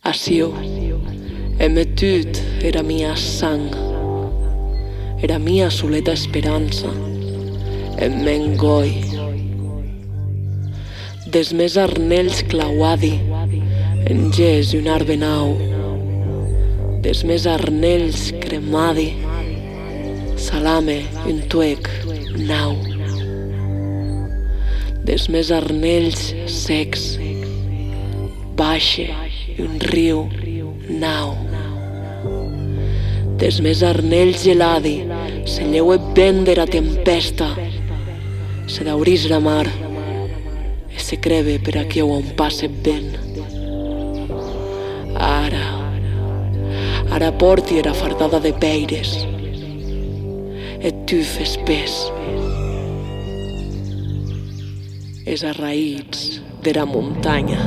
Asió he metut era mia sang, era mia soleta esperança en m'engoi. Des mes arnells clauadi en ges un arbe nau, des mes arnells cremadi salame un tuec nau, des mes arnells secs baixe un riu nau, des mes arnells geladi se lleue vent dera tempesta, se daurís la mar e se creve per aquiu on passe vent. Ara porti era fardada de peires e tuf espès es arraïts dera muntanya.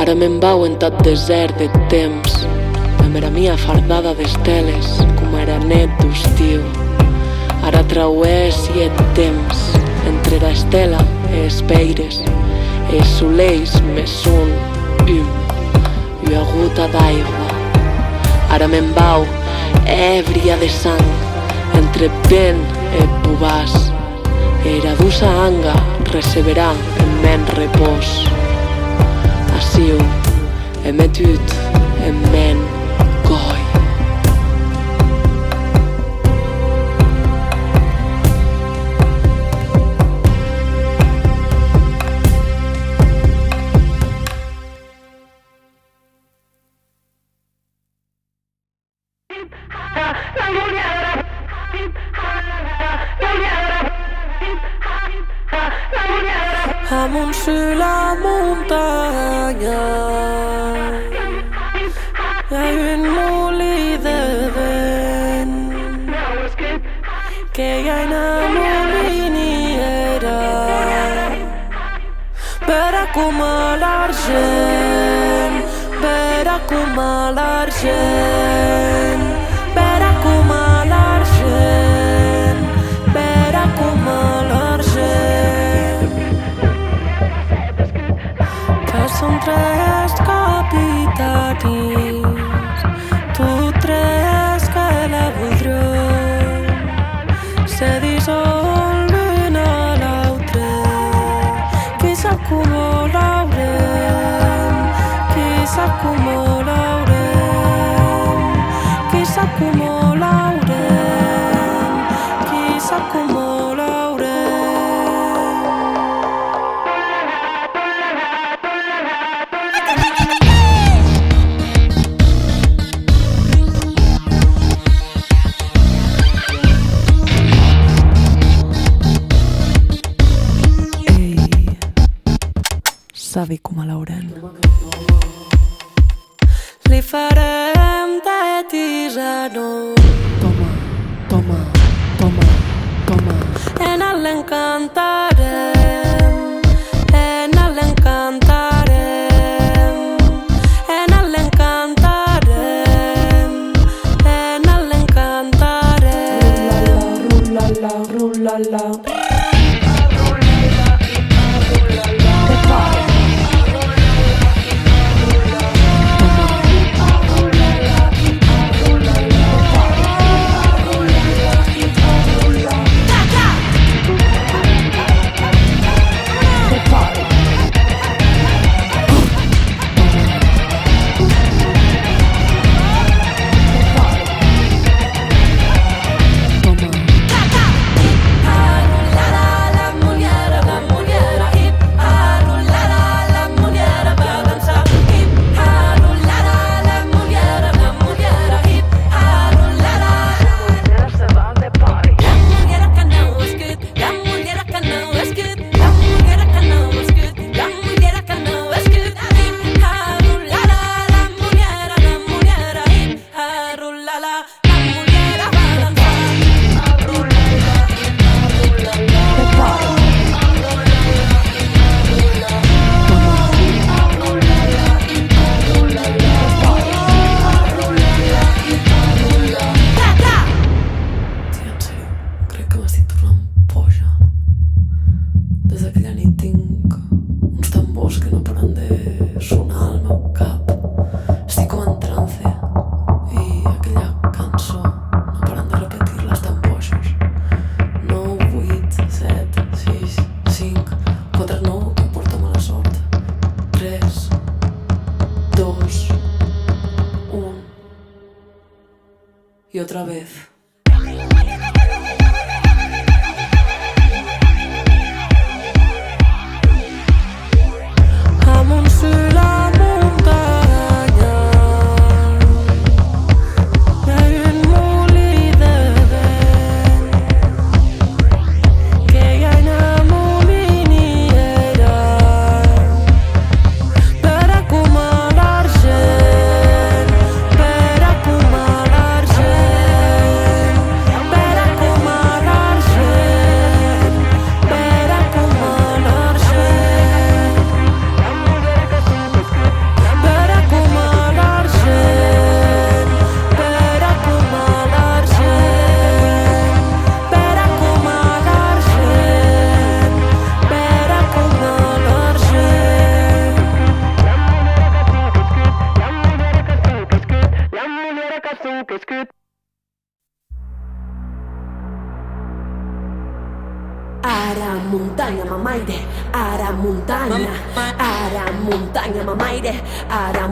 Ara me'n vau en tot desert de temps, amb era mia fardada d'esteles, com era net d'estiu. Ara trauès i et temps, entre la estela e es peires, e es soleis me sun una gota d'aigua. Ara me'n vau, èbria de sang, entre vent e bubàs, e era dusa anga receberà en men repòs. Asió he metut en men goi. Amunt sur la montagne, y a une molí de vent, que hi ha una moliniera per acumular l'argent, per acumular l'argent, per acumular l'argent, per acumular l'argent. Són tres capitanis, tu tres que la voldrem, se dissolven a l'altre, qui s'acumularem, qui s'acumularem, qui s'acumularem, qui s'acumularem. Savi com a Lauren. Li farem de tisano. Toma, toma, toma, toma. En el l'encantarem, en el l'encantarem, en el l'encantarem, en el l'encantarem. Rulala, rulala, rulala. aquella nit tinc uns tambors que no paren de sonar al meu cap. Estic com en trance i aquella cançó no paren de repetir-la, estan bojos. 9, 8, 7, 6, 5, 4, 9, que porta mala sort. 3, 2, 1 y otra vez. Ara muntanya mamaire, ara muntanya, mamaire, ara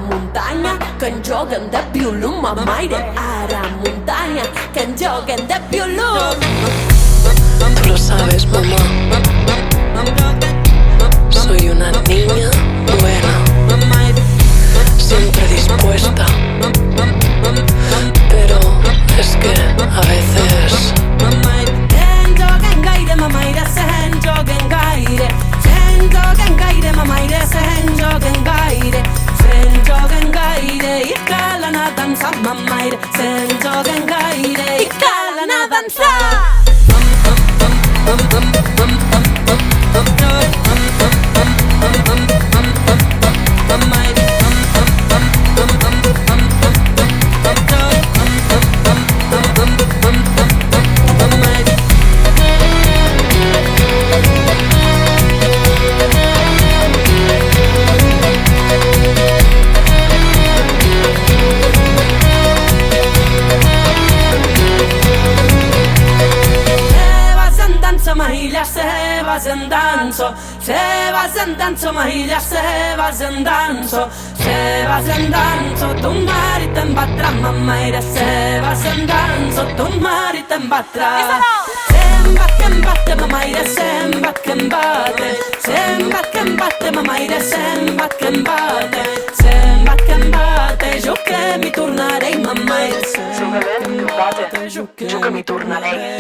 muntanya, que en joguen de violú mamaire, ara muntanya, que en joguen de violú. Tú lo sabes, mamá. Soy una niña buena, siempre dispuesta. Pero es que a veces mamaire, sent joguen gaire, mamaire, sent joguen gaire, i cal anar a dansar, mamaire, sent joguen gaire, i cal anar a dansar. Se vas en danzo, mahilla, se vas en danzo, tu mari te'n batrà, mamaire, se vas en danzo, tu mari te'n batrà. Que em bate, mamaire, se'n bat que em bate, mamaire, se'n bat que em bate, jo que m'hi tornaré, mamaire, jo que m'hi tornaré.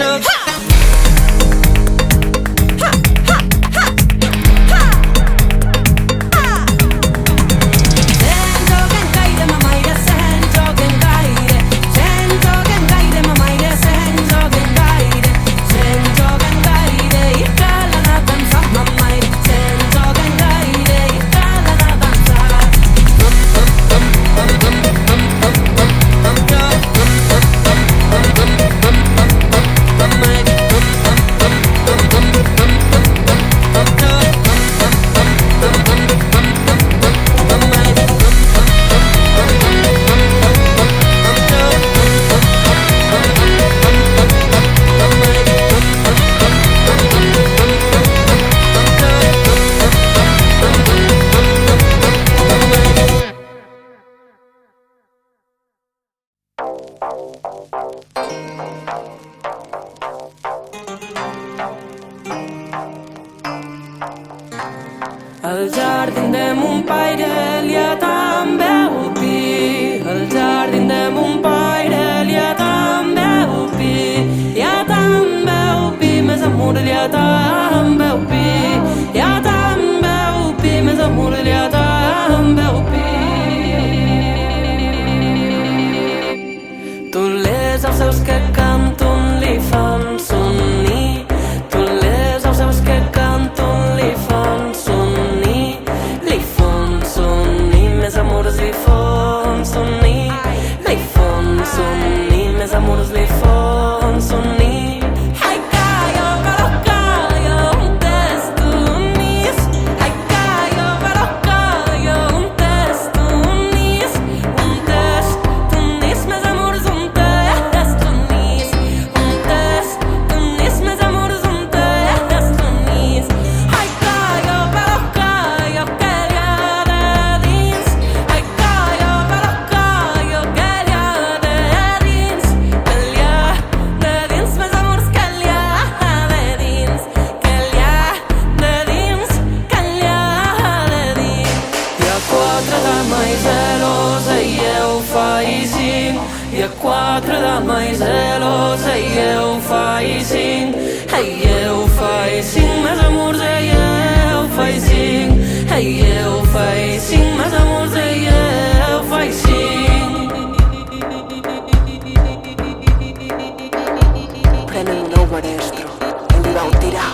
Al jardín de mon pare li ha també un pi, al jardín de mon pare li ha també un pi, li ha també un pi, més amor li ha també un pi, li ha també un pi, més amor li ha també un pi. Tu les aus que canten li fan somni, tu les aus que canten li fan somni. Més amors li fon somni, més amors li fon somni. Ai, calla, Notre-Dame i celos. Eu faig cinc, eu faig cinc més amors, eu faig cinc, eu faig cinc més amors, eu faig cinc. Prenen un nou maestro, el li vau tirar.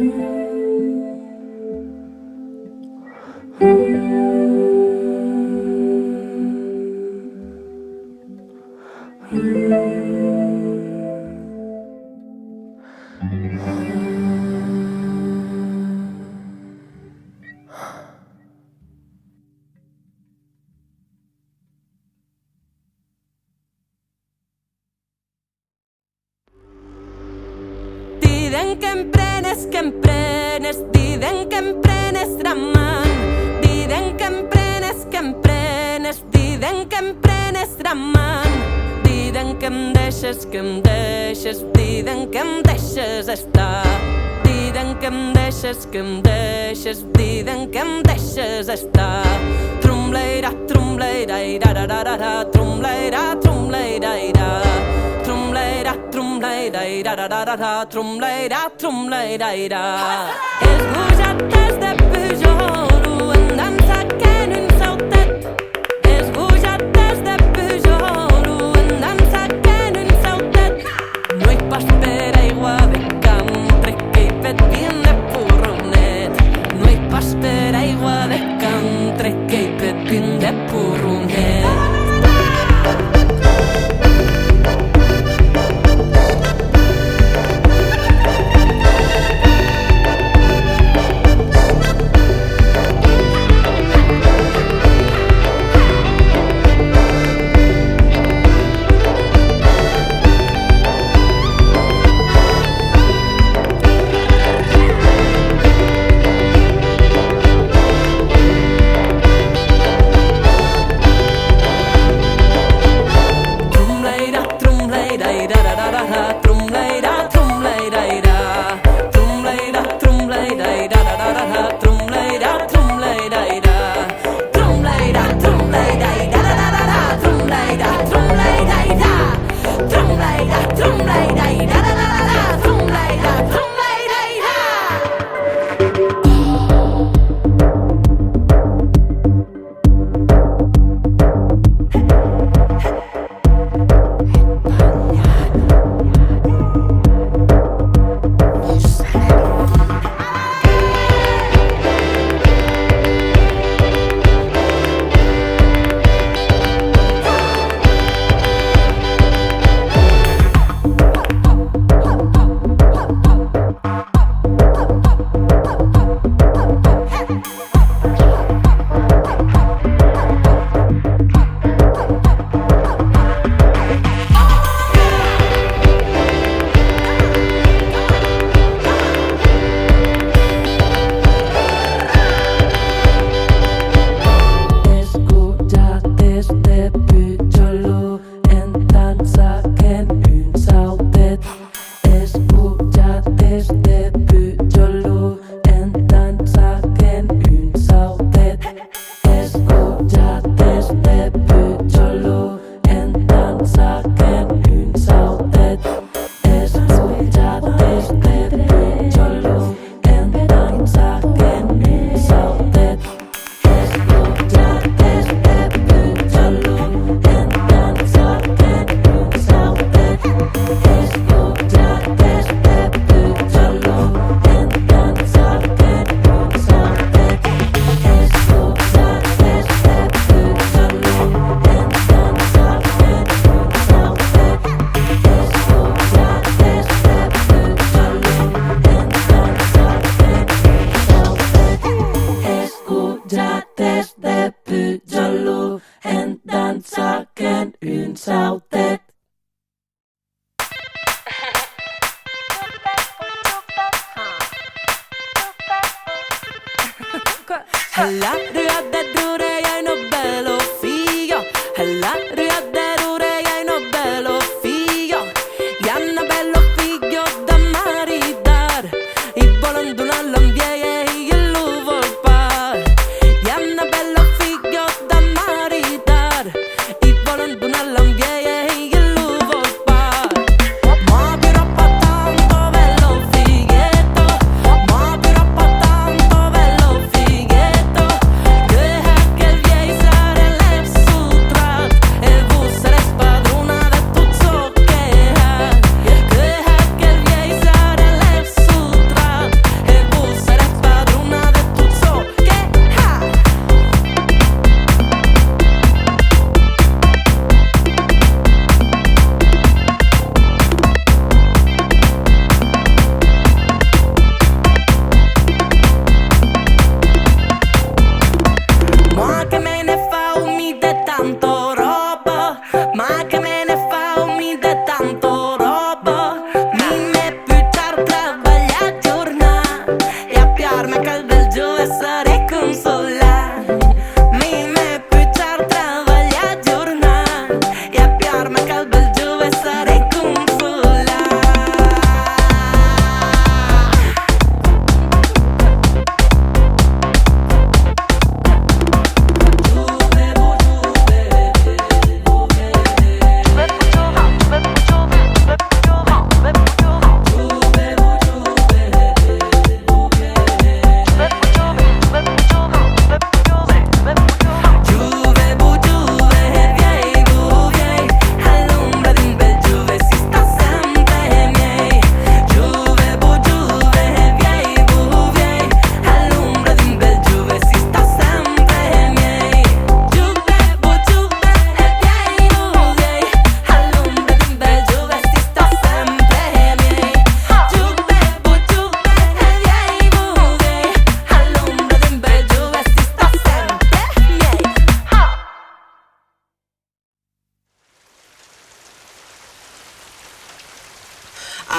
Diden que emprenes, diden que emprenes ramant. Diden que emprenes, diden que emprenes ramant. Diden que em deixes, diden que em deixes estar. Diden que em deixes, diden que em deixes estar. Trumleira, trumleira, irararara, trumleira, trumleira, irararara. Trumleira, trumleira, irararara, trumleira, trumleira, irararara. Els bujates de Pujol en dansa que en un sautet. Els bujates de Pujol en dansa que en un sautet. No hi pas per aigua de camp, que hi fet bien de porronet. No hi pas per aigua de camp, que hi fet bien de porronet. Hella röda drore jag no bello fio. Hella röda drore jag no bello fio. Janna bello fio da maridar. I bolonduna lambieje i luvolpar. Janna bello fio da maridar. I bolonduna lambieje i luvolpar. Mobiro pa tanto bello fighetto. Mobiro pa tanto bello fighetto. Que appiar-me que el bel jove seré consolant. Mi me pujar treballar jornal i appiar-me que el bel jove seré consolant.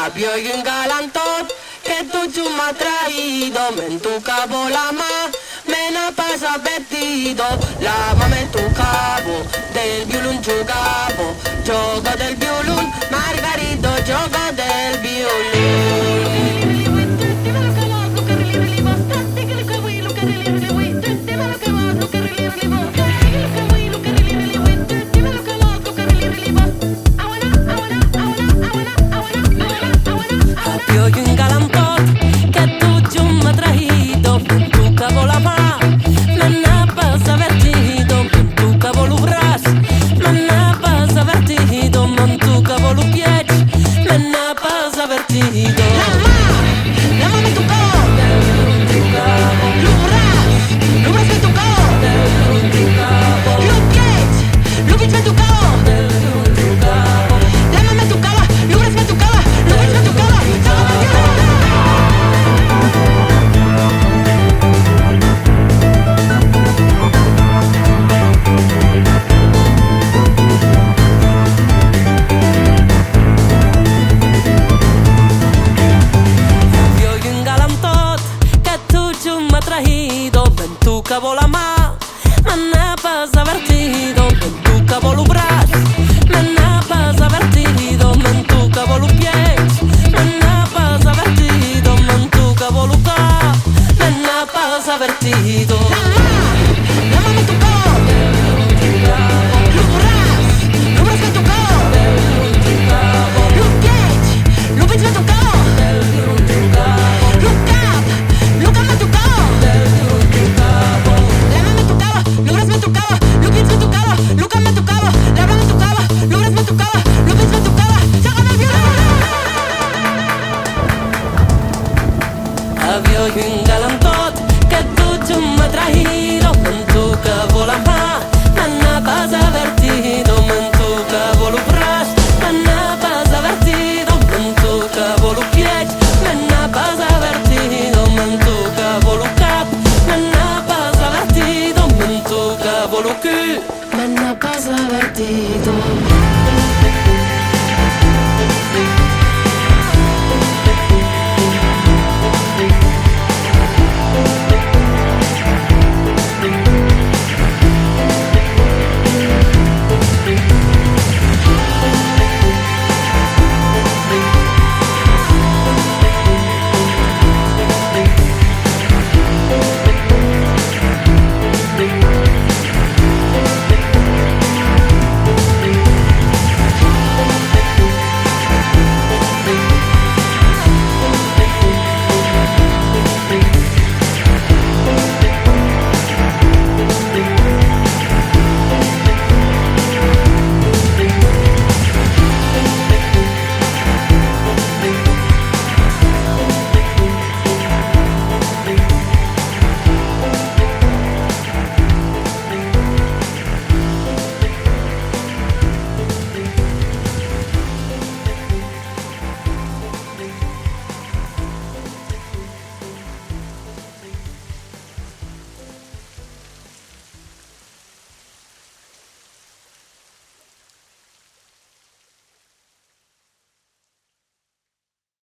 Había un galantón que tu m'ha traído, me entucavo la mà, me n'ha passa vestido, la mà me tocavo, del violon giocavo, gioco del violon, Margarito gioco del violon. Había un galantot que tu m'ha traído, me entucavo la mà, me n'ha passa vestido, me entucavo lo braç, me n'ha passa vestido, me entucavo lo piec, me n'ha passa vestido. La mà me tocó, lo braç me tocó, lo piec me tocó, la mà me tocava, lo braç me tocava, lo piec me tocava. Tocavo la mà, me n'ha passa vestido, me tocavo lo braç, me n'ha passa vestido, me tocavo lo piec, me n'ha passa vestido, me tocavo lo cap, me n'ha passa vestido. La mà me tocó, lo braç me tocó, lo piec me tocó, lo cap me tocó. Había un galantot que tu m'ha traído.